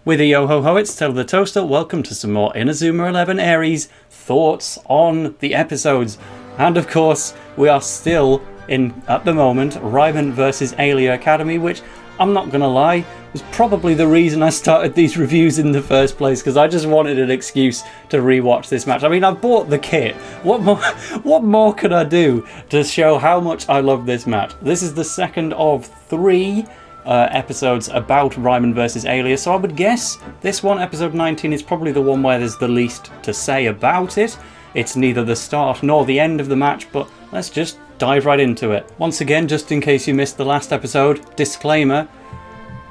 With a yo-ho-ho, it's TaleOfTheToaster. Welcome to some more Inazuma 11 Aries thoughts on the episodes. And of course, we are still in, at the moment, Ryman versus Alia Academy, which, I'm not gonna lie, was probably the reason I started these reviews in the first place, because I just wanted an excuse to rewatch this match. I mean, I've bought the kit. What more could I do to show how much I love this match? This is the second of three episodes about Ryman versus Alia, so I would guess this one, episode 19, is probably the one where there's the least to say about it. It's neither the start nor the end of the match, but let's just dive right into it. Once again, just in case you missed the last episode, disclaimer: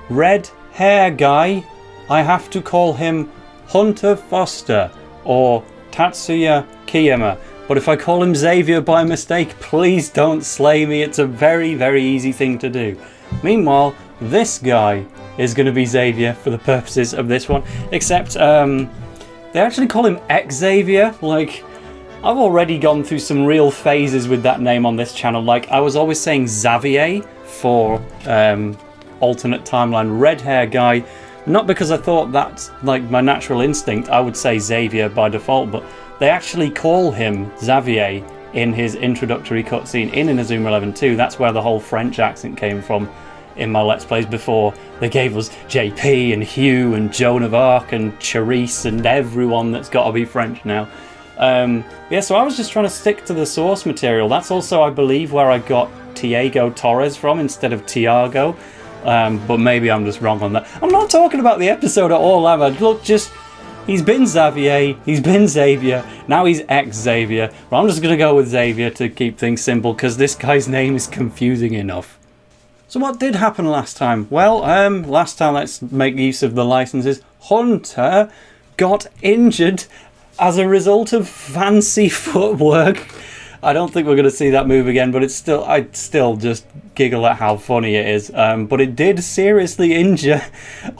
red hair guy, I have to call him Hunter Foster or Tatsuya Kiyama, but if I call him Xavier by mistake, please don't slay me. It's a very, very easy thing to do. Meanwhile, this guy is going to be Xavier for the purposes of this one, except they actually call him Xavier. Like, I've already gone through some real phases with that name on this channel. Like, I was always saying Xavier for alternate timeline red hair guy, not because I thought that's like my natural instinct. I would say Xavier by default, but they actually call him Xavier in his introductory cutscene in Inazuma 11 2. That's where the whole French accent came from in my Let's Plays before they gave us JP and Hugh and Joan of Arc and Charisse and everyone that's got to be French now. Yeah, so I was just trying to stick to the source material. That's also, I believe, where I got Tiago Torres from instead of Tiago. But maybe I'm just wrong on that. I'm not talking about the episode at all, am I? Look, just, he's been Xavier, he's been Xavier, now he's Xavier. But I'm just going to go with Xavier to keep things simple, because this guy's name is confusing enough. So what did happen last time? Well, last time, let's make use of the licenses. Hunter got injured as a result of fancy footwork. I don't think we're going to see that move again, but I still just giggle at how funny it is. But it did seriously injure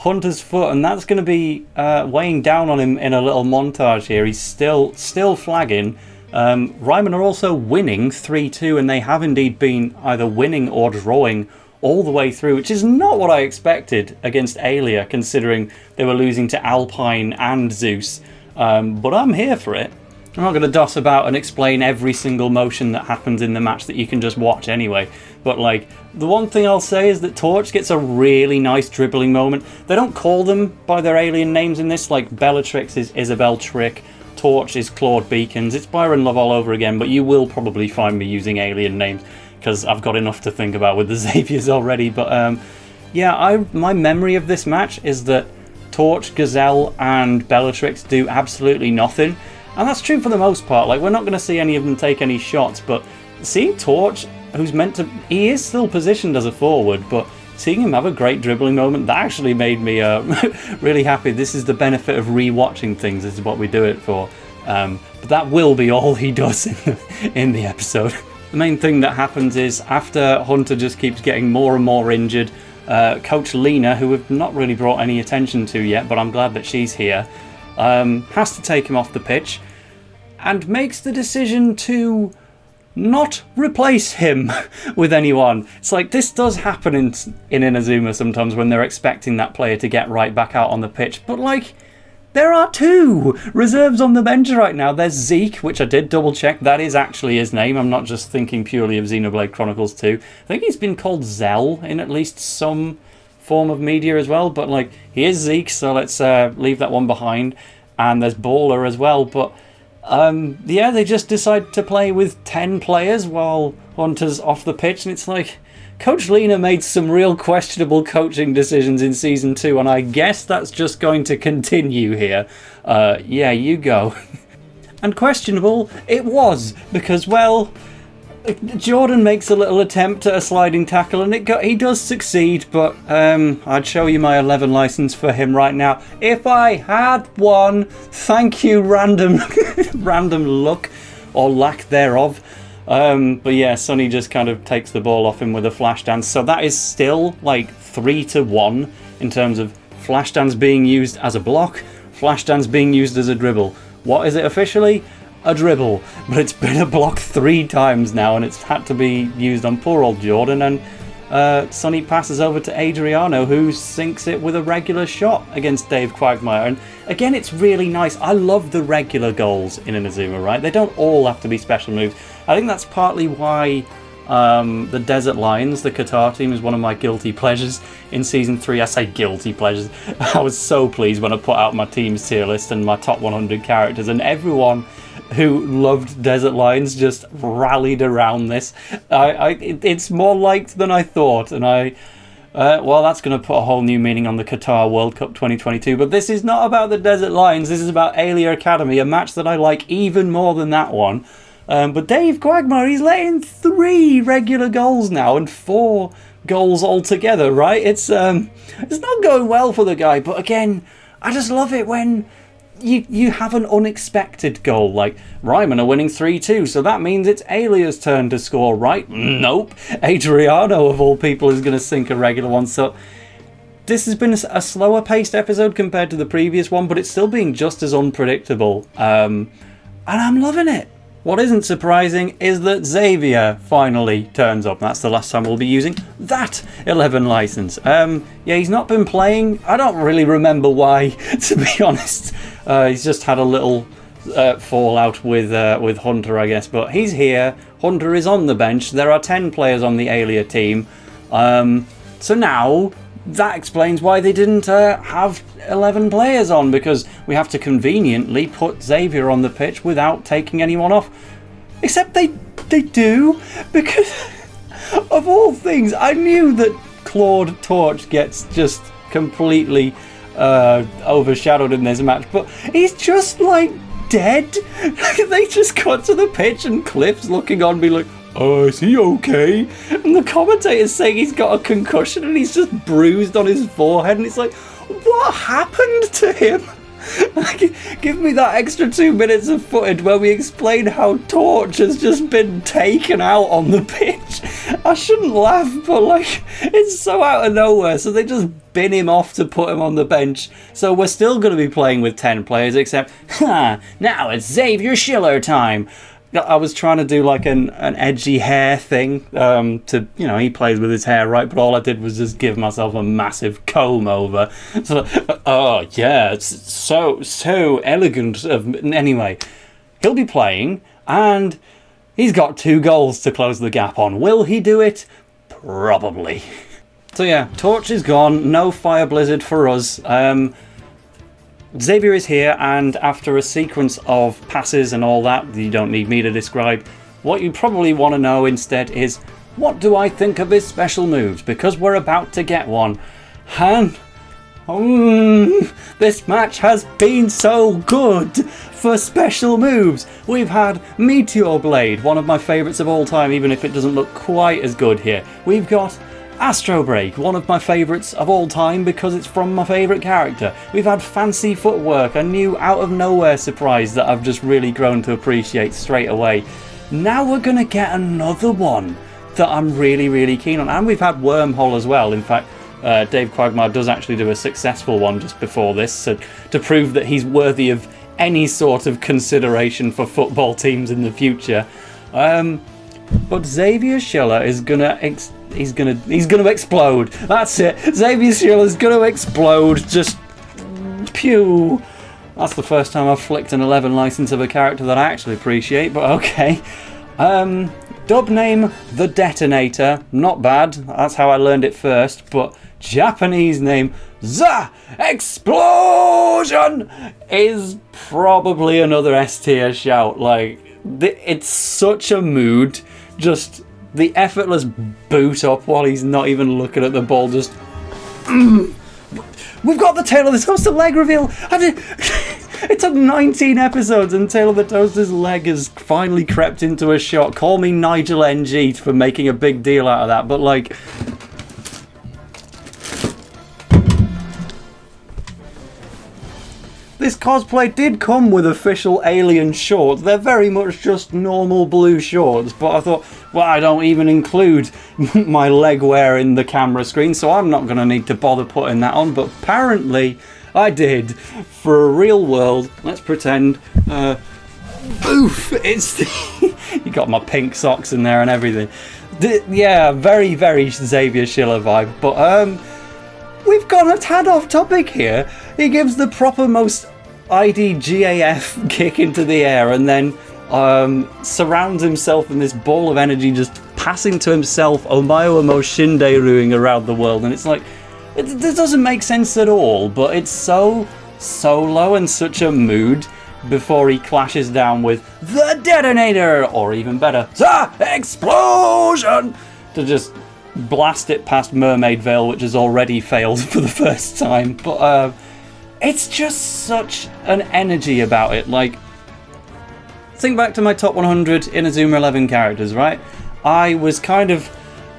Hunter's foot, and that's going to be weighing down on him in a little montage here. He's still flagging. Ryman are also winning 3-2, and they have indeed been either winning or drawing all the way through, which is not what I expected against Alia, considering they were losing to Alpine and Zeus. But I'm here for it. I'm not going to doss about and explain every single motion that happens in the match that you can just watch anyway. But like, the one thing I'll say is that Torch gets a really nice dribbling moment. They don't call them by their alien names in this, like Bellatrix is Isabel Trick, Torch is Claude Beacons, it's Byron Love all over again, but you will probably find me using alien names, because I've got enough to think about with the Xaviers already. But yeah, my memory of this match is that Torch, Gazelle and Bellatrix do absolutely nothing. And that's true for the most part. Like, we're not going to see any of them take any shots, but seeing Torch, who's meant to... He is still positioned as a forward, but seeing him have a great dribbling moment, that actually made me really happy. This is the benefit of re-watching things. This is what we do it for. But that will be all he does in the episode. The main thing that happens is, after Hunter just keeps getting more and more injured, Coach Lena, who we've not really brought any attention to yet, but I'm glad that she's here, has to take him off the pitch and makes the decision to not replace him with anyone. It's like, this does happen in Inazuma sometimes when they're expecting that player to get right back out on the pitch, but like, there are two reserves on the bench right now. There's Zeke, which I did double check, that is actually his name. I'm not just thinking purely of Xenoblade Chronicles 2. I think he's been called Zell in at least some form of media as well, but like, he is Zeke, so let's leave that one behind. And there's Baller as well, but yeah, they just decide to play with 10 players while Hunter's off the pitch, and it's like, Coach Lena made some real questionable coaching decisions in Season 2, and I guess that's just going to continue here. Yeah, you go. And questionable it was, because, well, Jordan makes a little attempt at a sliding tackle, and he does succeed, but I'd show you my 11 license for him right now if I had one. Thank you, random luck or lack thereof. But yeah, Sonny just kind of takes the ball off him with a flash dance, so that is still like 3-1 in terms of flash dance being used as a block, flash dance being used as a dribble. What is it officially? A dribble, but it's been a block 3 times now, and it's had to be used on poor old Jordan, and Sonny passes over to Adriano, who sinks it with a regular shot against Dave Quagmire. And again, it's really nice. I love the regular goals in Inazuma, right? They don't all have to be special moves. I think that's partly why the Desert Lions, the Qatar team, is one of my guilty pleasures in Season 3. I say guilty pleasures. I was so pleased when I put out my team's tier list and my top 100 characters, and everyone who loved Desert Lions just rallied around this. It's more liked than I thought, and well, that's going to put a whole new meaning on the Qatar World Cup 2022, but this is not about the Desert Lions, this is about Alia Academy, a match that I like even more than that one. But Dave Quagmire, he's letting 3 regular goals now and 4 goals altogether, right? It's not going well for the guy, but again, I just love it when you have an unexpected goal, like Ryman are winning 3-2, so that means it's Alia's turn to score, right? Nope. Adriano, of all people, is going to sink a regular one, so this has been a slower paced episode compared to the previous one, but it's still being just as unpredictable, and I'm loving it. What isn't surprising is that Xavier finally turns up. That's the last time we'll be using that 11 license. Yeah, he's not been playing. I don't really remember why, to be honest. He's just had a little fallout with Hunter, I guess. But he's here. Hunter is on the bench. There are 10 players on the Alia team. So now that explains why they didn't have 11 players on, because we have to conveniently put Xavier on the pitch without taking anyone off. Except they do, because of all things, I knew that Claude Torch gets just completely overshadowed in this match, but he's just like dead. They just cut to the pitch and Cliff's looking on me like, oh, is he okay? And the commentator's saying he's got a concussion and he's just bruised on his forehead, and it's like, what happened to him? Give me that extra 2 minutes of footage where we explain how Torch has just been taken out on the pitch. I shouldn't laugh, but like, it's so out of nowhere, so they just bin him off to put him on the bench. So we're still going to be playing with 10 players, except, now it's Xavier Schiller time. I was trying to do like an edgy hair thing, to, you know, he plays with his hair, right? But all I did was just give myself a massive comb over. So, oh yeah, it's so elegant. Anyway, he'll be playing, and he's got 2 goals to close the gap on. Will he do it? Probably. So yeah, Torch is gone. No Fire Blizzard for us. Xavier is here, and after a sequence of passes and all that you don't need me to describe, what you probably want to know instead is, what do I think of his special moves? Because we're about to get one. And this match has been so good for special moves. We've had Meteor Blade, one of my favourites of all time, even if it doesn't look quite as good here. We've got Astro Break, one of my favourites of all time because it's from my favourite character. We've had Fancy Footwork, a new out-of-nowhere surprise that I've just really grown to appreciate straight away. Now we're going to get another one that I'm really, really keen on. And we've had Wormhole as well. In fact, Dave Quagmire does actually do a successful one just before this, so to prove that he's worthy of any sort of consideration for football teams in the future. But Xavier Schiller is gonna he's gonna explode. That's it. Xavier Schiller's gonna explode. Just pew. That's the first time I've flicked an 11 license of a character that I actually appreciate, but okay. Dub name The Detonator. Not bad. That's how I learned it first, but Japanese name The Explosion is probably another S tier shout. Like, it's such a mood. Just the effortless boot up while he's not even looking at the ball. Just we've got the Tale of the Toaster leg reveal. It took 19 episodes and Tale of the Toaster's leg has finally crept into a shot. Call me Nigel NG for making a big deal out of that, but like, this cosplay did come with official alien shorts. They're very much just normal blue shorts, but I thought, well, I don't even include my leg wear in the camera screen, so I'm not going to need to bother putting that on, but apparently I did. For a real world, let's pretend, oof, it's you got my pink socks in there and everything. Yeah, very, very Xavier Schiller vibe. But we've gone a tad off topic here. He gives the proper most IDGAF kick into the air and then surrounds himself in this ball of energy, just passing to himself Omayo Mo Shinderuing around the world. And it's like, this doesn't make sense at all, but it's so solo and such a mood before he clashes down with the detonator, or even better, the explosion, to just blast it past Mermaid Vale, which has already failed for the first time. But it's just such an energy about it. Like, think back to my top 100 Inazuma 11 characters, right? I was kind of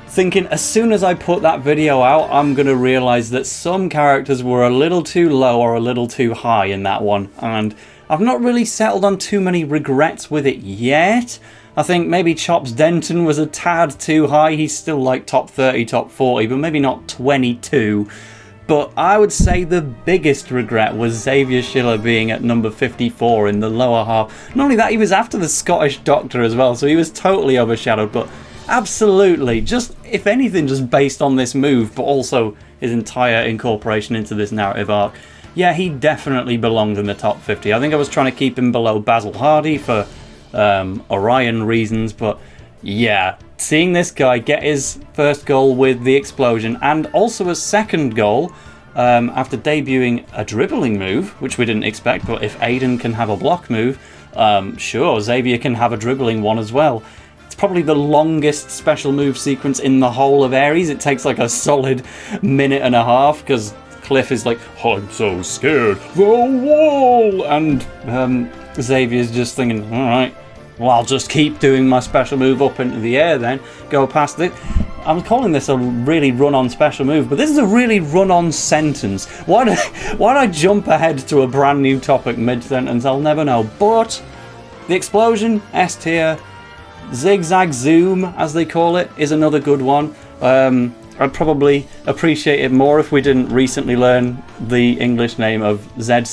thinking, as soon as I put that video out, I'm going to realise that some characters were a little too low or a little too high in that one. And I've not really settled on too many regrets with it yet. I think maybe Chops Denton was a tad too high. He's still like top 30, top 40, but maybe not 22. But I would say the biggest regret was Xavier Schiller being at number 54 in the lower half. Not only that, he was after the Scottish Doctor as well, so he was totally overshadowed. But absolutely, just, if anything, just based on this move, but also his entire incorporation into this narrative arc. Yeah, he definitely belonged in the top 50. I think I was trying to keep him below Basil Hardy for Orion reasons, but yeah, seeing this guy get his first goal with the explosion, and also a second goal after debuting a dribbling move, which we didn't expect, but if Aiden can have a block move, sure, Xavier can have a dribbling one as well. It's probably the longest special move sequence in the whole of Ares. It takes like a solid minute and a half, because Cliff is like, I'm so scared, the wall! And Xavier's just thinking, alright, well, I'll just keep doing my special move up into the air then, go past it. I'm calling this a really run-on special move, but this is a really run-on sentence. Why did I jump ahead to a brand new topic mid-sentence? I'll never know. But the explosion, S tier, zigzag zoom, as they call it, is another good one. I'd probably appreciate it more if we didn't recently learn the English name of Z/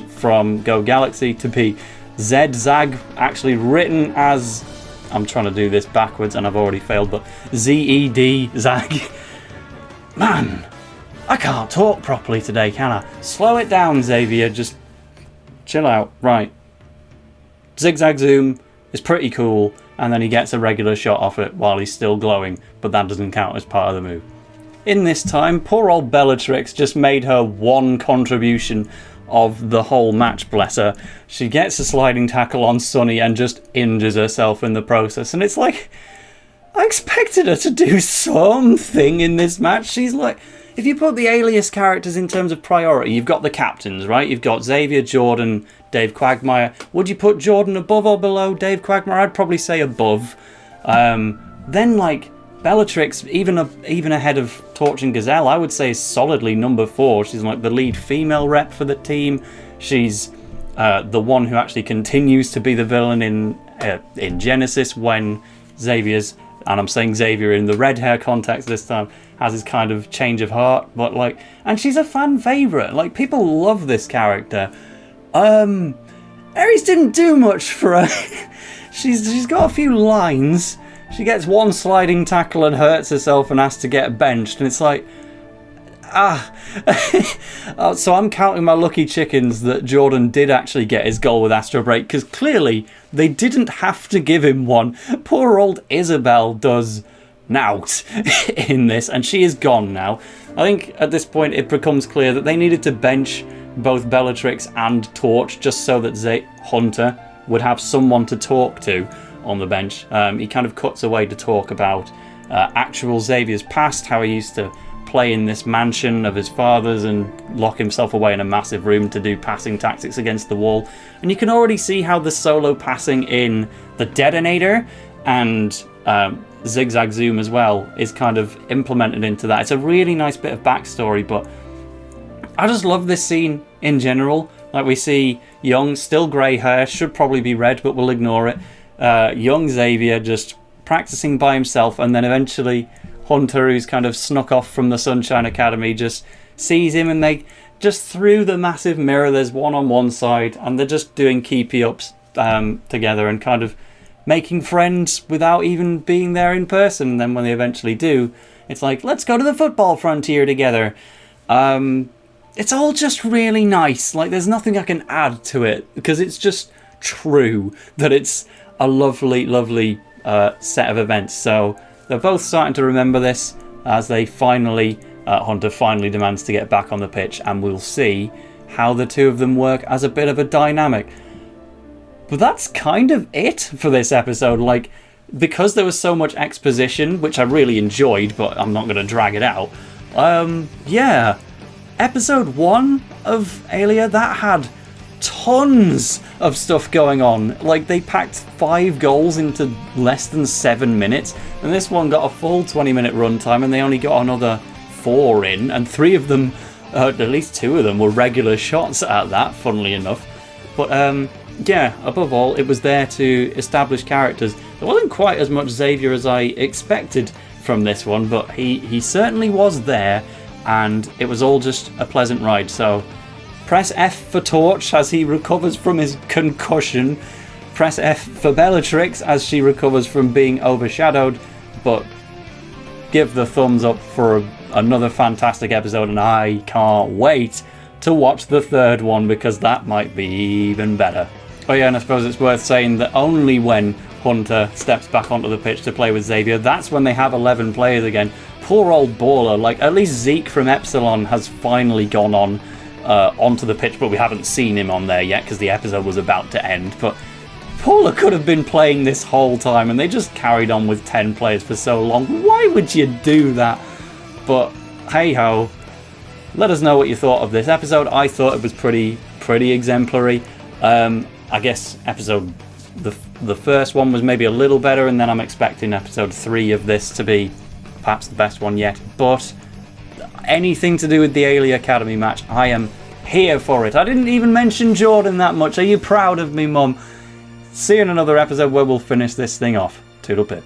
from Go Galaxy to be Z-Zag, actually written as, I'm trying to do this backwards and I've already failed, but Z-E-D, Zag. Man, I can't talk properly today, can I? Slow it down, Xavier, just chill out. Right. Zigzag zoom is pretty cool, and then he gets a regular shot off it while he's still glowing, but that doesn't count as part of the move. In this time, poor old Bellatrix just made her one contribution of the whole match, bless her. She gets a sliding tackle on Sunny and just injures herself in the process, and it's like, I expected her to do something in this match. She's like, if you put the Alias characters in terms of priority, you've got the captains, right? You've got Xavier, Jordan, Dave Quagmire. Would you put Jordan above or below Dave Quagmire? I'd probably say above. Then, like, Bellatrix, even ahead of Torch and Gazelle, I would say is solidly number 4. She's like the lead female rep for the team. She's the one who actually continues to be the villain in Genesis when Xavier's, and I'm saying Xavier in the red hair context this time, has his kind of change of heart. But like, and she's a fan favorite. Like, people love this character. Ares didn't do much for her. She's got a few lines. She gets one sliding tackle and hurts herself and has to get benched, and it's like, so I'm counting my lucky chickens that Jordan did actually get his goal with Astro Break, because clearly they didn't have to give him one. Poor old Isabel does nout in this, and she is gone now. I think at this point it becomes clear that they needed to bench both Bellatrix and Torch just so that Hunter would have someone to talk to on the bench. He kind of cuts away to talk about actual Xavier's past, how he used to play in this mansion of his father's and lock himself away in a massive room to do passing tactics against the wall. And you can already see how the solo passing in the detonator and zigzag zoom as well is kind of implemented into that. It's a really nice bit of backstory, but I just love this scene in general. Like, we see young, still grey hair, should probably be red, but we'll ignore it. Young Xavier just practicing by himself, and then eventually Hunter, who's kind of snuck off from the Sunshine Academy, just sees him, and they just, through the massive mirror, there's one on one side, and they're just doing keepy ups together and kind of making friends without even being there in person. And then when they eventually do, it's like, let's go to the football frontier together. It's all just really nice. Like, there's nothing I can add to it, because it's just true that it's a lovely, lovely set of events. So they're both starting to remember this as they finally, Hunter finally demands to get back on the pitch, and we'll see how the two of them work as a bit of a dynamic. But that's kind of it for this episode. Like, because there was so much exposition, which I really enjoyed, but I'm not going to drag it out. Yeah. Episode 1 of Alia, that had tons of stuff going on. Like, they packed 5 goals into less than 7 minutes, and this one got a full 20-minute runtime, and they only got another 4 in, and 3 of them, at least 2 of them, were regular shots at that, funnily enough. But, yeah, above all, it was there to establish characters. There wasn't quite as much Xavier as I expected from this one, but he certainly was there, and it was all just a pleasant ride. So press F for Torch as he recovers from his concussion. Press F for Bellatrix as she recovers from being overshadowed. But give the thumbs up for another fantastic episode, and I can't wait to watch the third one, because that might be even better. Oh yeah, and I suppose it's worth saying that only when Hunter steps back onto the pitch to play with Xavier, that's when they have 11 players again. Poor old Baller. Like, at least Zeke from Epsilon has finally gone on onto the pitch, but we haven't seen him on there yet because the episode was about to end. But Paula could have been playing this whole time, and they just carried on with 10 players for so long. Why would you do that? But hey ho. Let us know what you thought of this episode. I thought it was pretty exemplary. I guess the first one was maybe a little better, and then I'm expecting episode 3 of this to be perhaps the best one yet. But anything to do with the Alia Academy match, I am here for it. I didn't even mention Jordan that much. Are you proud of me, Mum? See you in another episode where we'll finish this thing off. Toodle pip.